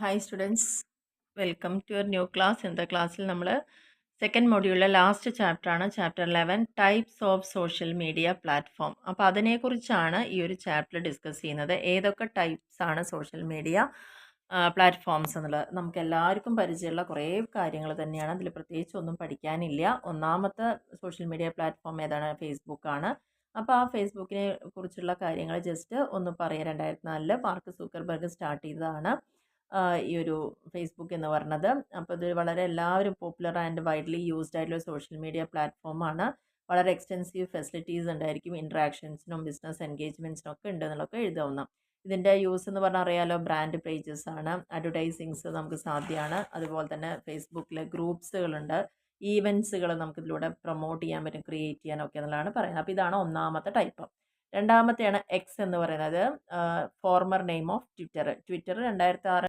Hi students, welcome to your new class. ഇന്നത്തെ ക്ലാസ്സിൽ നമ്മൾ സെക്കൻഡ് മൊഡ്യൂളിലെ ലാസ്റ്റ് ചാപ്റ്ററാണ് chapter 11 types of social media platform. അപ്പോൾ അതിനെക്കുറിച്ചാണ് ഈ ഒരു ചാപ്റ്റർ ഡിസ്കസ് ചെയ്യുന്നത്. ഏതൊക്കെ ടൈപ്സ് ആണ് സോഷ്യൽ മീഡിയ പ്ലാറ്റ്ഫോംസ് എന്നുള്ളത് നമുക്ക് എല്ലാവർക്കും പരിചയമുള്ള കുറേ കാര്യങ്ങൾ തന്നെയാണ്. അതിൽ പ്രത്യേകിച്ച് ഒന്നും പഠിക്കാനില്ല. ഒന്നാമത്തെ സോഷ്യൽ മീഡിയ പ്ലാറ്റ്ഫോം ഏതാണ്? ഫേസ്ബുക്കാണ്. അപ്പോൾ ആ ഫേസ്ബുക്കിനെ കുറിച്ചുള്ള കാര്യങ്ങൾ ജസ്റ്റ് ഒന്ന് പറയാം. 2004 മാർക്ക് സൂക്കർബർഗ് സ്റ്റാർട്ട് ചെയ്തതാണ് ഈ ഒരു ഫേസ്ബുക്ക് എന്ന് പറഞ്ഞത്. അപ്പോൾ ഇത് വളരെ എല്ലാവരും പോപ്പുലർ ആൻഡ് വൈഡ്ലി യൂസ്ഡ് ആയിട്ടുള്ള സോഷ്യൽ മീഡിയ പ്ലാറ്റ്ഫോമാണ്. വളരെ എക്സ്റ്റെൻസീവ് ഫെസിലിറ്റീസ് ഉണ്ടായിരിക്കും. ഇൻട്രാക്ഷൻസിനും ബിസിനസ് എൻഗേജ്മെൻറ്റ്സിനും ഒക്കെ ഉണ്ട് എന്നുള്ളതൊക്കെ എഴുതാവുന്ന. ഇതിൻ്റെ യൂസ് എന്ന് പറഞ്ഞാൽ അറിയാലോ, ബ്രാൻഡ് പേജസ് ആണ്, അഡ്വർടൈസിങ്സ് നമുക്ക് സാധ്യമാണ്. അതുപോലെ തന്നെ ഫേസ്ബുക്കിലെ ഗ്രൂപ്പ്സുകളുണ്ട്, ഈവൻസുകൾ നമുക്ക് ഇതിലൂടെ പ്രൊമോട്ട് ചെയ്യാൻ പറ്റും, ക്രിയേറ്റ് ചെയ്യാനൊക്കെ എന്നുള്ളതാണ് പറയുന്നത്. അപ്പോൾ ഇതാണ് ഒന്നാമത്തെ ടൈപ്പ്. രണ്ടാമത്തെയാണ് എക്സ് എന്ന് പറയുന്നത്, ഫോർമർ നെയിം ഓഫ് ട്വിറ്റർ. 2006